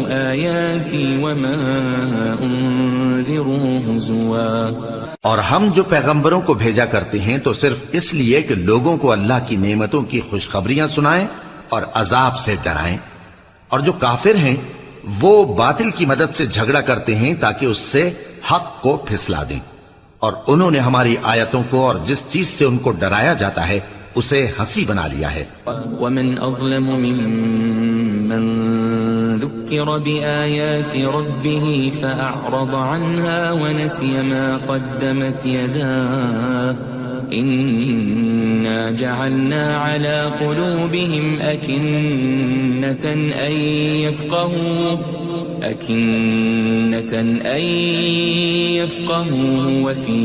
آياتي وما أنذروا هزوا. اور ہم جو پیغمبروں کو بھیجا کرتے ہیں تو صرف اس لیے کہ لوگوں کو اللہ کی نعمتوں کی خوشخبریاں سنائیں اور عذاب سے ڈرائیں. اور جو کافر ہیں وہ باطل کی مدد سے جھگڑا کرتے ہیں تاکہ اس سے حق کو پھسلا دیں. اور انہوں نے ہماری آیتوں کو اور جس چیز سے ان کو ڈرایا جاتا ہے اسے ہنسی بنا لیا ہے. ومن أظلم ممن ذكر بآيات ربه فأعرض عنها ونسي ما قدمت يداه إنا جعلنا على قلوبهم أكنة أن يفقهوه وفي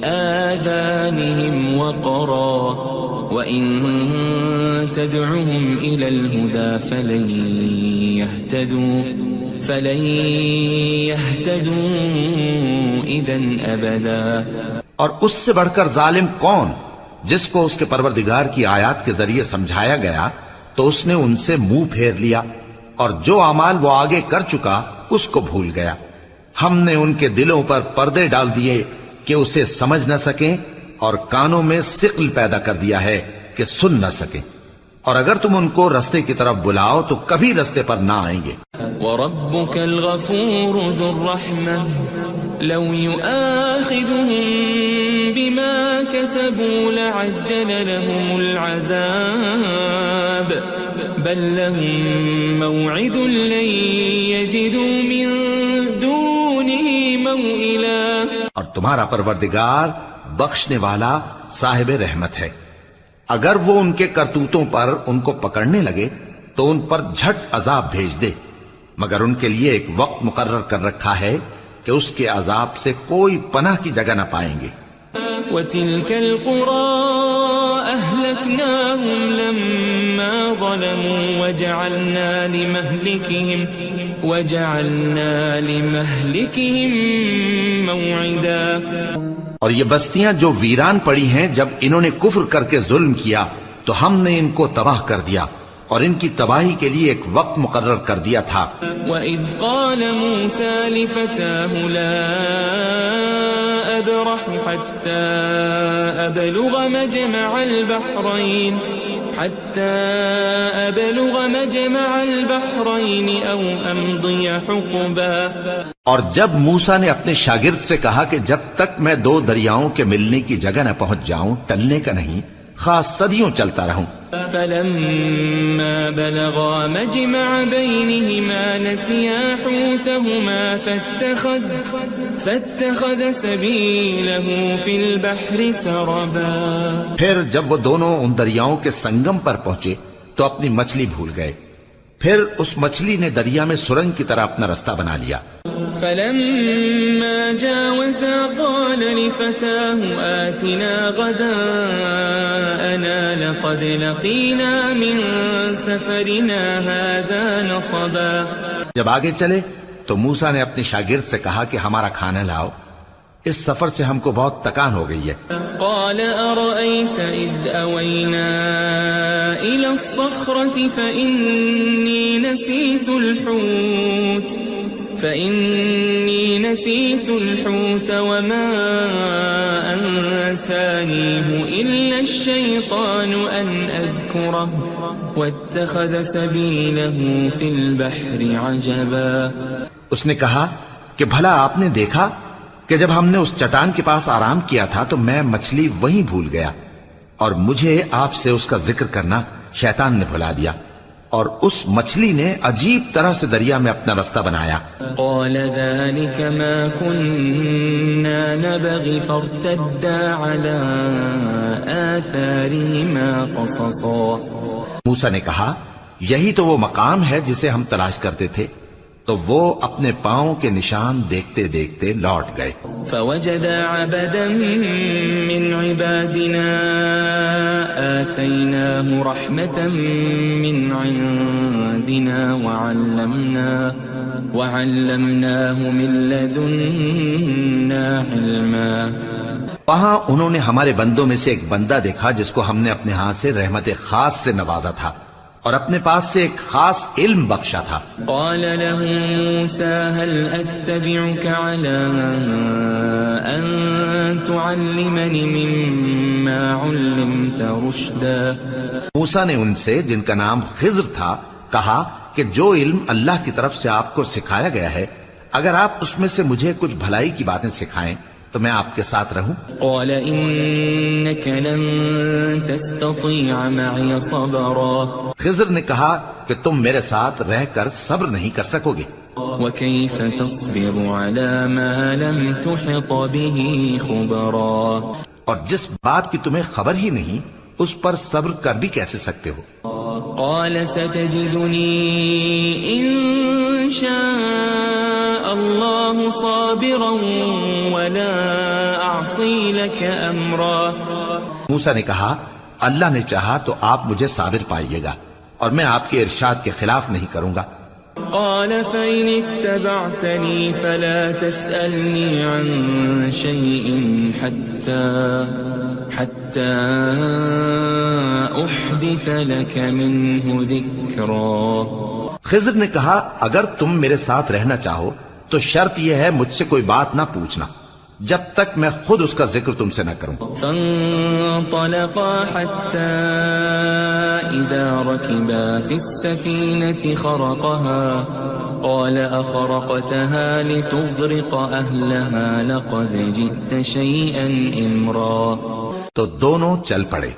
آذانهم وقرا وإن تدعهم إلى الهدى فلن يهتدوا إذا أبدا. اور اس سے بڑھ کر ظالم کون جس کو اس کے پروردگار کی آیات کے ذریعے سمجھایا گیا تو اس نے ان سے منہ پھیر لیا اور جو اعمال وہ آگے کر چکا اس کو بھول گیا. ہم نے ان کے دلوں پر پردے ڈال دیے کہ اسے سمجھ نہ سکیں اور کانوں میں ثقل پیدا کر دیا ہے کہ سن نہ سکیں. اور اگر تم ان کو رستے کی طرف بلاؤ تو کبھی رستے پر نہ آئیں گے. وَرَبُّكَ الْغَفُورُ ذُو الرَّحْمَةِ لَوْ يُؤَاخِذُهُم بِمَا كَسَبُوا لَعَجَّلَ لَهُمُ الْعَذَابَ بَل لَّهُم مَّوْعِدٌ لَّن يَجِدُوا مِن دُونِهِ مَوْئِلًا. اور تمہارا پروردگار بخشنے والا صاحب رحمت ہے. اگر وہ ان کے کرتوتوں پر ان کو پکڑنے لگے تو ان پر جھٹ عذاب بھیج دے مگر ان کے لیے ایک وقت مقرر کر رکھا ہے کہ اس کے عذاب سے کوئی پناہ کی جگہ نہ پائیں گے. وَتِلْكَ الْقُرَىٰ أَهْلَكْنَاهُمْ لَمَّا ظَلَمُوا وَجَعَلْنَا لِمَهْلِكِهِمْ مَوْعِدًا. اور یہ بستیاں جو ویران پڑی ہیں جب انہوں نے کفر کر کے ظلم کیا تو ہم نے ان کو تباہ کر دیا اور ان کی تباہی کے لیے ایک وقت مقرر کر دیا تھا. وَإِذْ قَالَ مُوسَىٰ لِفَتَاهُ لَا أَبْرَحُ حَتَّىٰ أَبْلُغَ مَجْمَعَ الْبَحْرَيْنِ أَوْ أَمْضِيَ حُقُبًا. اور جب موسیٰ نے اپنے شاگرد سے کہا کہ جب تک میں دو دریاؤں کے ملنے کی جگہ نہ پہنچ جاؤں ٹلنے کا نہیں خاص صدیوں چلتا رہوں. فَلَمَّا بَلَغَا مَجْمَعَ بَيْنِهِمَا نَسِيَا حُوتَهُمَا فَاتَّخَذَ سَبِيلَهُ فِي الْبَحْرِ سَرَبًا. پھر جب وہ دونوں ان دریاؤں کے سنگم پر پہنچے تو اپنی مچھلی بھول گئے. پھر اس مچھلی نے دریا میں سرنگ کی طرح اپنا رستہ بنا لیا. فَلَمَّا جَاوَزَا قَالَ لِفَتَاهُ آتِنَا غَدَاءَنَا لَقَدْ لَقِينَا مِن سَفَرِنَا هَٰذَا نَصَبًا. جب آگے چلے تو موسیٰ نے اپنے شاگرد سے کہا کہ ہمارا کھانا لاؤ اس سفر سے ہم کو بہت تکان ہو گئی ہے. قال أرأيت إذ أوينا إلى الصخرة فإني نسيت الحوت وما أنسانيه إلا الشيطان أن أذكره واتخذ سبيله في البحر عجبا. اس نے کہا کہ بھلا آپ نے دیکھا کہ جب ہم نے اس چٹان کے پاس آرام کیا تھا تو میں مچھلی وہیں بھول گیا اور مجھے آپ سے اس کا ذکر کرنا شیطان نے بھلا دیا اور اس مچھلی نے عجیب طرح سے دریا میں اپنا رستہ بنایا. قال ذلك ما كنا نبغي فارتدا على آثارهما قصصا. موسیٰ نے کہا یہی تو وہ مقام ہے جسے ہم تلاش کرتے تھے. تو وہ اپنے پاؤں کے نشان دیکھتے دیکھتے لوٹ گئے. فوجد عبدا من عبادنا آتيناه رحمة من عندنا وعلمناه من لدنا علما. وہاں انہوں نے ہمارے بندوں میں سے ایک بندہ دیکھا جس کو ہم نے اپنے ہاتھ سے رحمت خاص سے نوازا تھا اور اپنے پاس سے ایک خاص علم بخشا تھا. قال له موسى هل أتبعك على أن تعلمني مما علمت رشدا. موسیٰ نے ان سے جن کا نام خضر تھا کہا کہ جو علم اللہ کی طرف سے آپ کو سکھایا گیا ہے اگر آپ اس میں سے مجھے کچھ بھلائی کی باتیں سکھائیں تو میں آپ کے ساتھ رہوں. قال إنك لن تستطيع معي صبرا. خضر نے کہا کہ تم میرے ساتھ رہ کر صبر نہیں کر سکو گے. وكيف تصبر على ما لم تحط به خبرا. اور جس بات کی تمہیں خبر ہی نہیں اس پر صبر کر بھی کیسے سکتے ہو. قال ستجدني إن شاء الله صابرا ولا أعصي لك أمرا. موسیٰ نے کہا اللہ نے چاہا تو آپ مجھے صابر پائیے گا اور میں آپ کے ارشاد کے خلاف نہیں کروں گا. قال فإن اتبعتني فلا تسألني عن شيء حتى أحدث لك منه ذكرا. خضر نے کہا اگر تم میرے ساتھ رہنا چاہو تو شرط یہ ہے مجھ سے کوئی بات نہ پوچھنا جب تک میں خود اس کا ذکر تم سے نہ کروں. فانطلقا حتى إذا ركبا في السفينة خرقها قال أخرقتها لتغرق أهلها لقد جئت شيئا إمرا. تو دونوں چل پڑے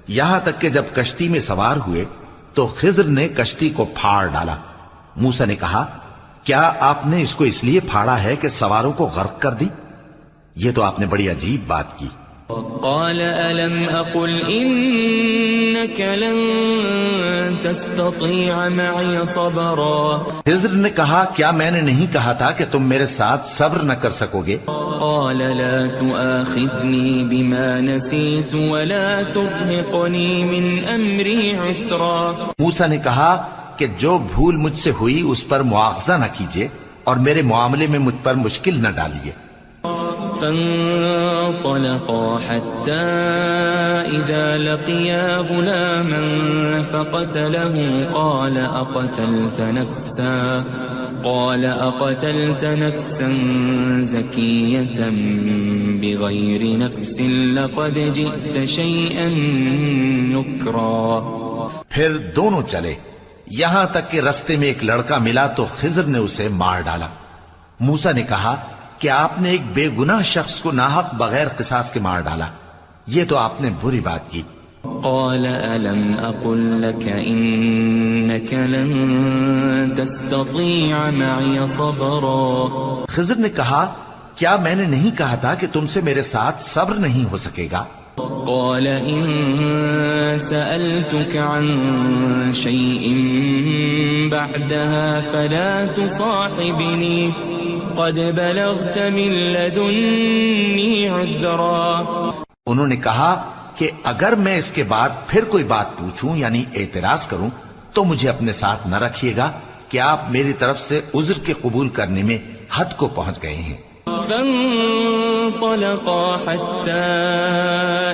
یہاں تک کہ جب کشتی میں سوار ہوئے تو خضر نے کشتی کو پھاڑ ڈالا. موسیٰ نے کہا کیا آپ نے اس کو اس لیے پھاڑا ہے کہ سواروں کو غرق کر دی؟ یہ تو آپ نے بڑی عجیب بات کی. قال ألم أقل إنك لن تستطيع معي صبرا. خضر نے کہا کیا میں نے نہیں کہا تھا کہ تم میرے ساتھ صبر نہ کر سکو گے؟ قال لا تؤاخذني بما نسيت ولا ترهقني من أمري عسرا. موسیٰ نے کہا کہ جو بھول مجھ سے ہوئی اس پر مواخذہ نہ کیجیے اور میرے معاملے میں مجھ پر مشکل نہ ڈالیے. فانطلقا حتى إذا لقيا غلاما فقتله قال أقتلت نفسا زكية بغير نفس لقد جئت شيئا نكرا. پھر دونوں چلے یہاں تک کہ رستے میں ایک لڑکا ملا تو خضر نے اسے مار ڈالا. موسیٰ نے کہا کہ آپ نے ایک بے گناہ شخص کو ناحق بغیر قصاص کے مار ڈالا. یہ تو آپ نے بری بات کی. قال ألم أقل لك إنك لن تستطيع معي صبرا. خضر نے کہا کیا میں نے نہیں کہا تھا کہ تم سے میرے ساتھ صبر نہیں ہو سکے گا؟ قال إن سألتك عن شيء بعدها فلا تصاحبني قد بلغت من لدني عذرا. انہوں نے کہا کہ اگر میں اس کے بعد پھر کوئی بات پوچھوں یعنی اعتراض کروں تو مجھے اپنے ساتھ نہ رکھیے گا کہ آپ میری طرف سے عذر کے قبول کرنے میں حد کو پہنچ گئے ہیں. فانطلقا حتى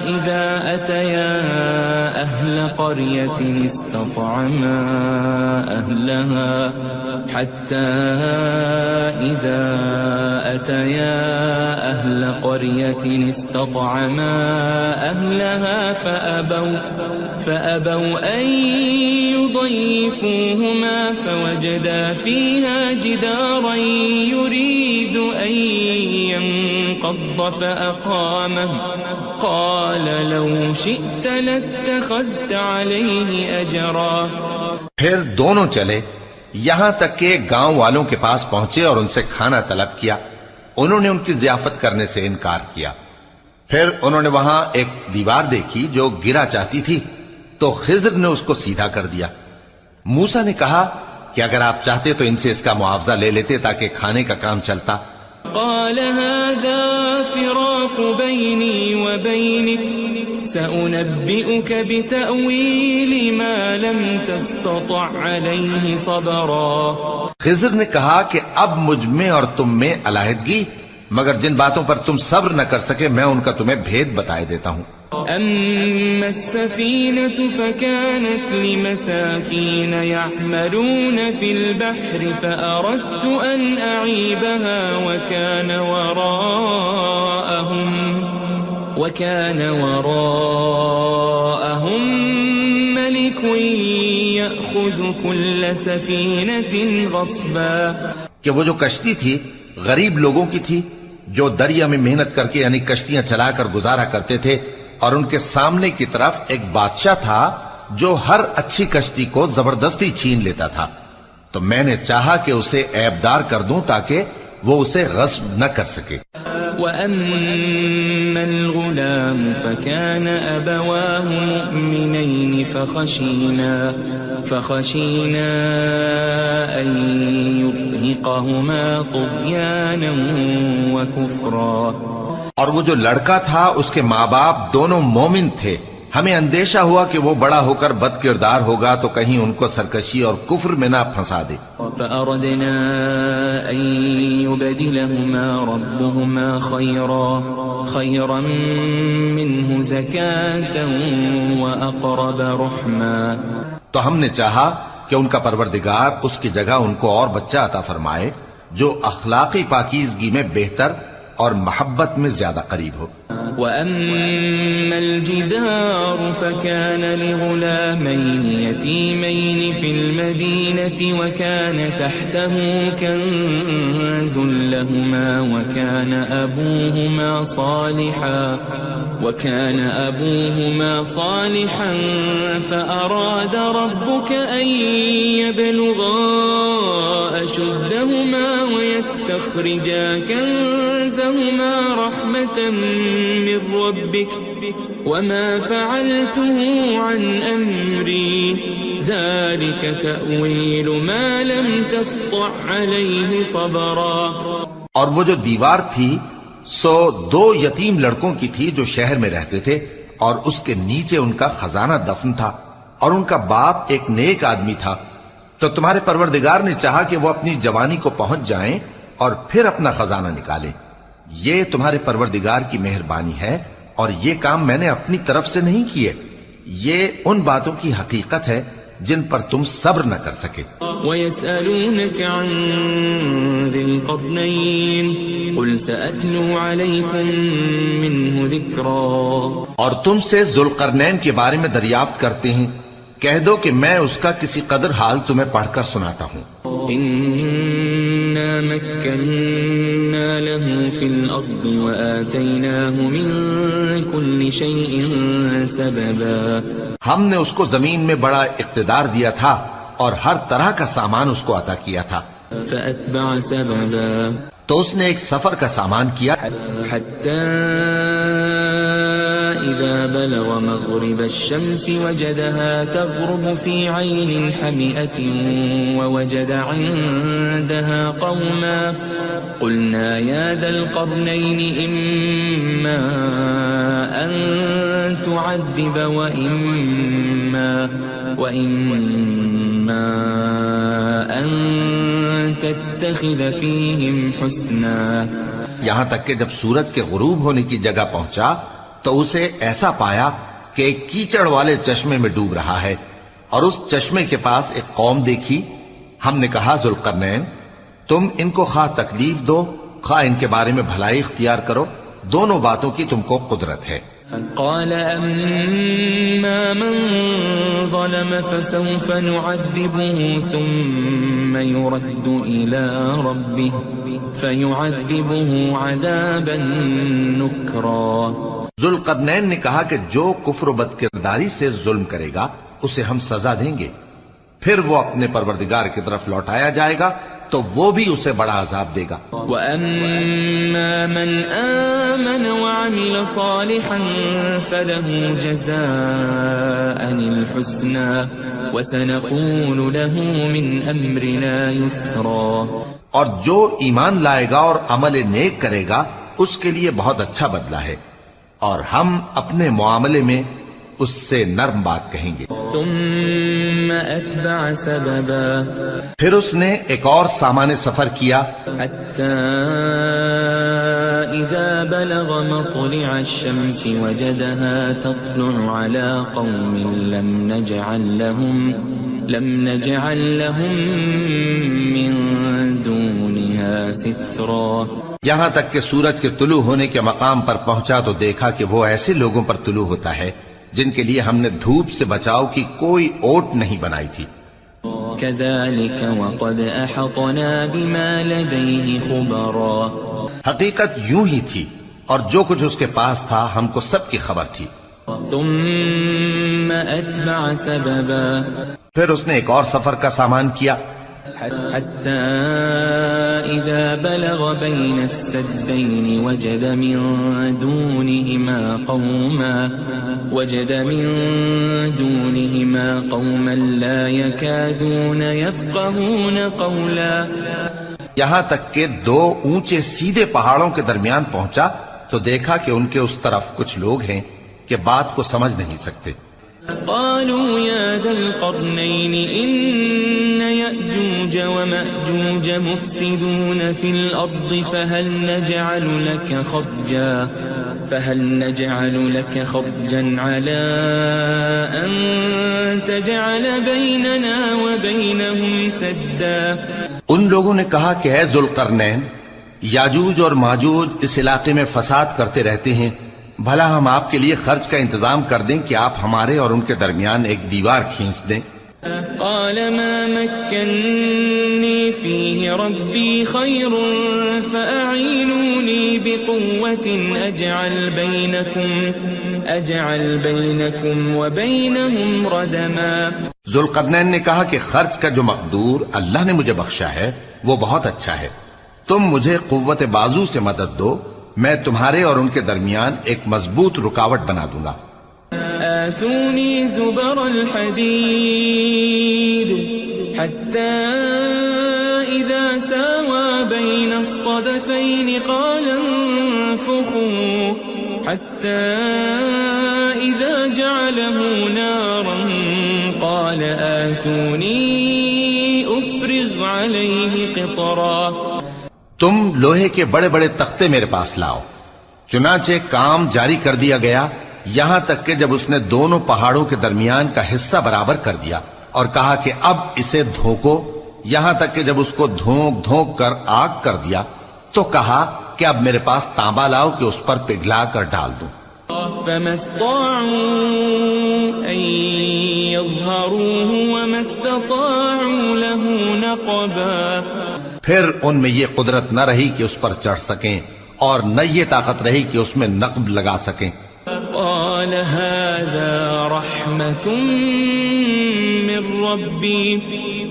إذا أتيا أهل قرية استطعما أهلها أهل قرية استطعما أهلها فأبوا أن يضيفوهما فوجدا فيها جدارا يريد أن ينقض فأقامه قال لو شئت لاتخذت عليه أجرا. پھر دونوں چلے یہاں تک کہ گاؤں والوں کے پاس پہنچے اور ان سے کھانا طلب کیا. انہوں نے ان کی ضیافت کرنے سے انکار کیا. پھر انہوں نے وہاں ایک دیوار دیکھی جو گرا چاہتی تھی تو خضر نے اس کو سیدھا کر دیا. موسیٰ نے کہا کہ اگر آپ چاہتے تو ان سے اس کا معاوضہ لے لیتے تاکہ کھانے کا کام چلتا. قال هذا فراق بيني وبينك سأنبئك بتأويل ما لم تستطع عليه صبرا. خضر نے کہا کہ اب مجھ میں اور تم میں علیحدگی، مگر جن باتوں پر تم صبر نہ کر سکے میں ان کا تمہیں بھید بتائے دیتا ہوں. أما السفينة فكانت لمساكين يعملون في البحر فأردت أن أعيبها وكان وراءهم ملك يأخذ كل سفينة غصبا. کہ وہ جو کشتی تھی غریب لوگوں کی تھی جو دریا میں محنت کر کے یعنی کشتیاں چلا کر گزارا کرتے تھے، اور ان کے سامنے کی طرف ایک بادشاہ تھا جو ہر اچھی کشتی کو زبردستی چھین لیتا تھا. تو میں نے چاہا کہ اسے عیبدار کر دوں تاکہ وہ اسے غصب نہ کر سکے. وَأَمَّا الْغُلَامُ فَكَانَ أَبَوَاهُ مُؤْمِنَيْنِ فَخَشِينَا أَن يُرْهِقَهُمَا طُغْيَانًا وَكُفْرًا. اور وہ جو لڑکا تھا اس کے ماں باپ دونوں مومن تھے، ہمیں اندیشہ ہوا کہ وہ بڑا ہو کر بد کردار ہوگا تو کہیں ان کو سرکشی اور کفر میں نہ پھنسا دے. فأردنا أن يبدلهما ربهما خيرا منه زكاة وأقرب رحما. تو ہم نے چاہا کہ ان کا پروردگار اس کی جگہ ان کو اور بچہ عطا فرمائے جو اخلاقی پاکیزگی میں بہتر اور محبت میں زیادہ قریب ہو. وَأَمَّا الْجِدَارُ فَكَانَ لِغُلَامَيْنِ يَتِيمَيْنِ فِي الْمَدِينَةِ وَكَانَ تَحْتَهُ كَنْزٌ لَهُمَا وَكَانَ أَبُوهُمَا صَالِحًا فَأَرَادَ رَبُّكَ أَنْ يَبْلُغَا أَشُدَّهُمَا وَيَسْتَخْرِجَا كَنْزَهُمَا رَحْمَةً من ربك وما فعلته عن أمري ذلك تأويل ما لم تسطع عليه صبرا. اور وہ جو دیوار تھی سو 2 یتیم لڑکوں کی تھی جو شہر میں رہتے تھے اور اس کے نیچے ان کا خزانہ دفن تھا اور ان کا باپ ایک نیک آدمی تھا. تو تمہارے پروردگار نے چاہا کہ وہ اپنی جوانی کو پہنچ جائیں اور پھر اپنا خزانہ نکالے. یہ تمہارے پروردگار کی مہربانی ہے اور یہ کام میں نے اپنی طرف سے نہیں کیے. یہ ان باتوں کی حقیقت ہے جن پر تم صبر نہ کر سکے. وَيَسْأَلُونَكَ عَنْ ذِي الْقَرْنَيْنِ قُلْ سَأَتْلُو عَلَيْكُمْ مِنْهُ ذِكْرًا. اور تم سے ذوالقرنین کے بارے میں دریافت کرتے ہیں، کہہ دو کہ میں اس کا کسی قدر حال تمہیں پڑھ کر سناتا ہوں. إِنَّا مَكَّنَّا لَهُ فِي الْأَرْضِ وَآتَيْنَاهُ مِنْ كُلِّ شَيْءٍ سَبَبًا. ہم نے اس کو زمین میں بڑا اقتدار دیا تھا اور ہر طرح کا سامان اس کو عطا کیا تھا. فَأَتْبَعَ سَبَبًا. تو اس نے ایک سفر کا سامان کیا حَتَّى إِذَا بَلَغَ مَغْرِبَ الشَّمْسِ وَجَدَهَا تَغْرُبُ فِي عَيْنٍ حَمِئَةٍ وَوَجَدَ عِندَهَا قَوْمًا قُلْنَا يَا ذَا الْقَرْنَيْنِ إِمَّا أَن تُعَذِّبَ وَإِمَّا أَن تَتَّخِذَ فِيهِمْ حُسْنًا. یہاں تک کہ جب سورج کے غروب ہونے کی جگہ پہنچا تو اسے ایسا پایا کہ ایک کیچڑ والے چشمے میں ڈوب رہا ہے اور اس چشمے کے پاس ایک قوم دیکھی. ہم نے کہا ذوالقرنین تم ان کو خواہ تکلیف دو خواہ ان کے بارے میں بھلائی اختیار کرو، دونوں باتوں کی تم کو قدرت ہے۔ قال أما من ظلم فسوف نعذبه ثم يرد إلى ربه فيعذبه عذابا نكرا۔ ذوالقرنین نے کہا کہ جو کفر و بد کرداری سے ظلم کرے گا اسے ہم سزا دیں گے، پھر وہ اپنے پروردگار کی طرف لوٹایا جائے گا تو وہ بھی اسے بڑا عذاب دے گا۔ وَأَمَّا مَنْ آمَنَ وَعَمِلَ صَالِحًا فَلَهُ جَزَاءً الْحُسْنَى وَسَنَقُولُ لَهُ مِنْ أَمْرِنَا يُسْرًا۔ اور جو ایمان لائے گا اور عمل نیک کرے گا اس کے لیے بہت اچھا بدلہ ہے، اور ہم اپنے معاملے میں اس سے نرم بات کہیں گے۔ ثم أتبع سببا، پھر اس نے ایک اور سامان سفر کیا، حتى إذا بلغ مطلع الشمس وجدها تطلع على قوم لم نجعل لهم من دونها سترا۔ یہاں تک کہ سورج کے طلوع ہونے کے مقام پر پہنچا تو دیکھا کہ وہ ایسے لوگوں پر طلوع ہوتا ہے جن کے لیے ہم نے دھوپ سے بچاؤ کی کوئی اوٹ نہیں بنائی تھی۔ كذلك وقد أحطنا بما لديه خبرا، حقیقت یوں ہی تھی اور جو کچھ اس کے پاس تھا ہم کو سب کی خبر تھی۔ ثم أتبع سببا، پھر اس نے ایک اور سفر کا سامان کیا، حتى إذا بلغ بين السدين وجد من دونهما قوما لا يكادون يفقهون قولا۔ یہاں تک کہ دو اونچے سیدھے پہاڑوں کے درمیان پہنچا تو دیکھا کہ ان کے اس طرف کچھ لوگ ہیں کہ بات کو سمجھ نہیں سکتے۔ قالوا يا ذا القرنين إن يأجوج ومأجوج مفسدون في الأرض فهل نجعل لك خرجا على أن تجعل بيننا وبينهم سدا۔ ان لوگوں نے کہا کہ اے ذوالقرنین، یاجوج اور ماجوج اس علاقے میں فساد کرتے رہتے ہیں، بھلا ہم آپ کے لیے خرچ کا انتظام کر دیں کہ آپ ہمارے اور ان کے درمیان ایک دیوار کھینچ دیں۔ قال ما مكنني فيه ربي خير فأعينوني بقوة أجعل بينكم وبينهم ردما۔ ذوالقرنین نے کہا کہ خرچ کا جو مقدور اللہ نے مجھے بخشا ہے وہ بہت اچھا ہے، تم مجھے قوت بازو سے مدد دو، میں تمہارے اور ان کے درمیان ایک مضبوط رکاوٹ بنا دوں گا۔ آتوني زبر الحديد حتى إذا ساوى بين الصدفين قال انفخوا حتى إذا جعله نارا قال آتوني أفرغ عليه قطرا۔ تم لوہے کے بڑے بڑے تختے میرے پاس لاؤ۔ چنانچہ کام جاری کر دیا گیا یہاں تک کہ جب اس نے دونوں پہاڑوں کے درمیان کا حصہ برابر کر دیا اور کہا کہ اب اسے دھوکو، یہاں تک کہ جب اس کو دھونک دھونک کر آگ کر دیا تو کہا کہ اب میرے پاس تانبا لاؤ کہ اس پر پگھلا کر ڈال دوں۔ فما استطاعوا أن يظهروه وما استطاعوا له نقبا۔ پھر ان میں یہ قدرت نہ رہی کہ اس پر چڑھ سکیں اور نہ یہ طاقت رہی کہ اس میں نقب لگا سکیں۔ قال هذا رحمة من ربي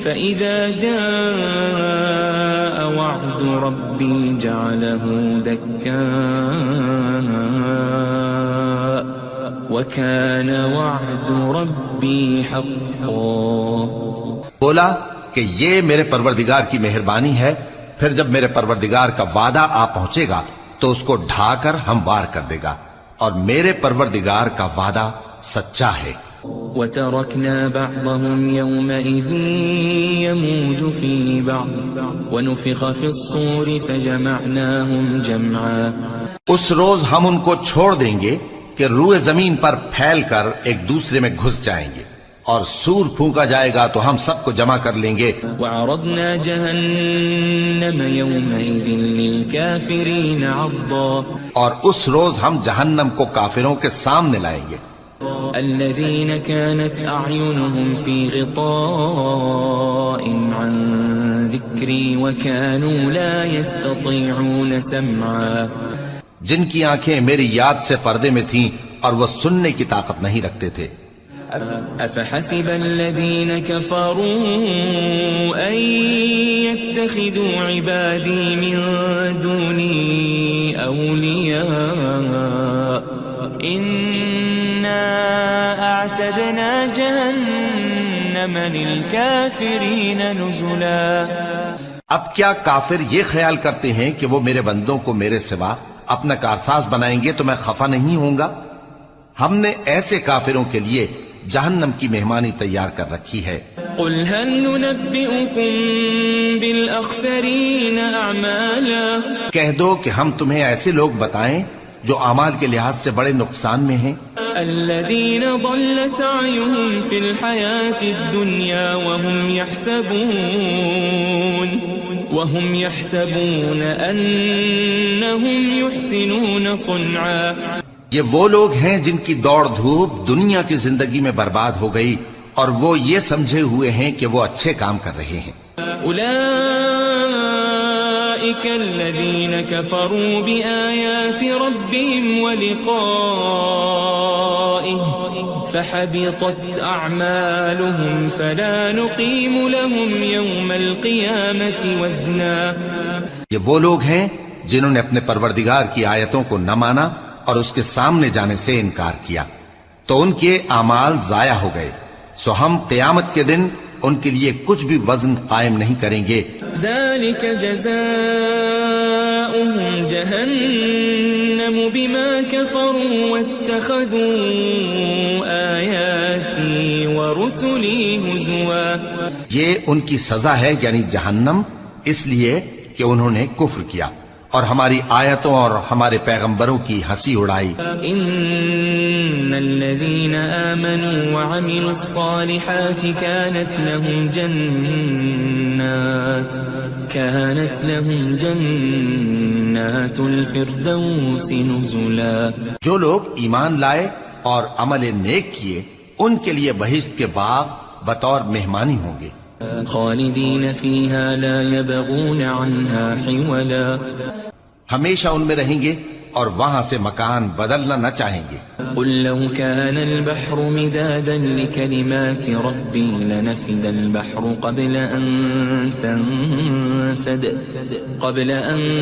فإذا جاء وعد ربي جعله دكاء وكان وعد ربي حقا۔ بولا کہ یہ میرے پروردگار کی مہربانی ہے، پھر جب میرے پروردگار کا وعدہ آ پہنچے گا تو اس کو ڈھا کر ہموار کر دے گا، اور میرے پروردگار کا وعدہ سچا ہے۔ وَتَرَكْنَا بَعْضَهُمْ يَوْمَئِذٍ يَمُوجُ فِي بَعْضٍ وَنُفِخَ فِي الصُّورِ فَجَمَعْنَاهُمْ جَمْعًا۔ اس روز ہم ان کو چھوڑ دیں گے کہ روئے زمین پر پھیل کر ایک دوسرے میں گھس جائیں گے، اور سور پھونکا جائے گا تو ہم سب کو جمع کر لیں گے. وعرضنا جهنم يومئذ للكافرين عرضا اور اس روز ہم جہنم کو کافروں کے سامنے لائیں گے. الذين كانت أعينهم في غطاء عن ذكري وكانوا لا يستطيعون سمعا جن کی آنکھیں میری یاد سے پردے میں تھیں اور وہ سننے کی طاقت نہیں رکھتے تھے. أفحسب الذين كفروا أن يتخذوا عبادي من دوني أولياء إنا أعتدنا جهنم للكافرين نزلا. اب کیا کافر یہ خیال کرتے ہیں کہ وہ میرے بندوں کو میرے سوا اپنا کارساز بنائیں گے تو میں خفا نہیں ہوں گا؟ ہم نے ایسے کافروں کے لیے جہنم کی مہمانی تیار کر رکھی ہے. قل هل ننبئكم بالأخسرين أعمالا کہہ دو کہ ہم تمہیں ایسے لوگ بتائیں جو اعمال کے لحاظ سے بڑے نقصان میں ہیں. الذين ضل سعيهم في الحياة الدنيا وهم يحسبون أنهم يحسنون صنعا. یہ وہ لوگ ہیں جن کی دوڑ دھوپ دنیا کی زندگی میں برباد ہو گئی اور وہ یہ سمجھے ہوئے ہیں کہ وہ اچھے کام کر رہے ہیں. أولئك الذين كفروا بآيات ربهم ولقائه فحبطت أعمالهم فلا نقيم لهم يوم القيامة وزنا. یہ وہ لوگ ہیں جنہوں نے اپنے پروردگار کی آیتوں کو نہ مانا اور اس کے سامنے جانے سے انکار کیا تو ان کے اعمال ضائع ہو گئے، سو ہم قیامت کے دن ان کے لیے کچھ بھی وزن قائم نہیں کریں گے. ذلك جزاؤهم جهنم بما كفروا واتخذوا آياتي ورسلي هزوا. یہ ان کی سزا ہے یعنی جہنم، اس لیے کہ انہوں نے کفر کیا اور ہماری آیتوں اور ہمارے پیغمبروں کی ہنسی اڑائی. ان الذين آمنوا وعملوا الصالحات كانت لهم جنات الفردوس نزلا. جو لوگ ایمان لائے اور عمل نیک کیے ان کے لیے بہشت کے باغ بطور مہمانی ہوں گے. خالدین فیہا لا یبغون عنہا حولا. ہمیشہ ان میں رہیں گے اور وہاں سے مکان بدلنا نہ چاہیں گے. قل لو كان البحر مدادا لكلمات ربي لنفد البحر قبل أن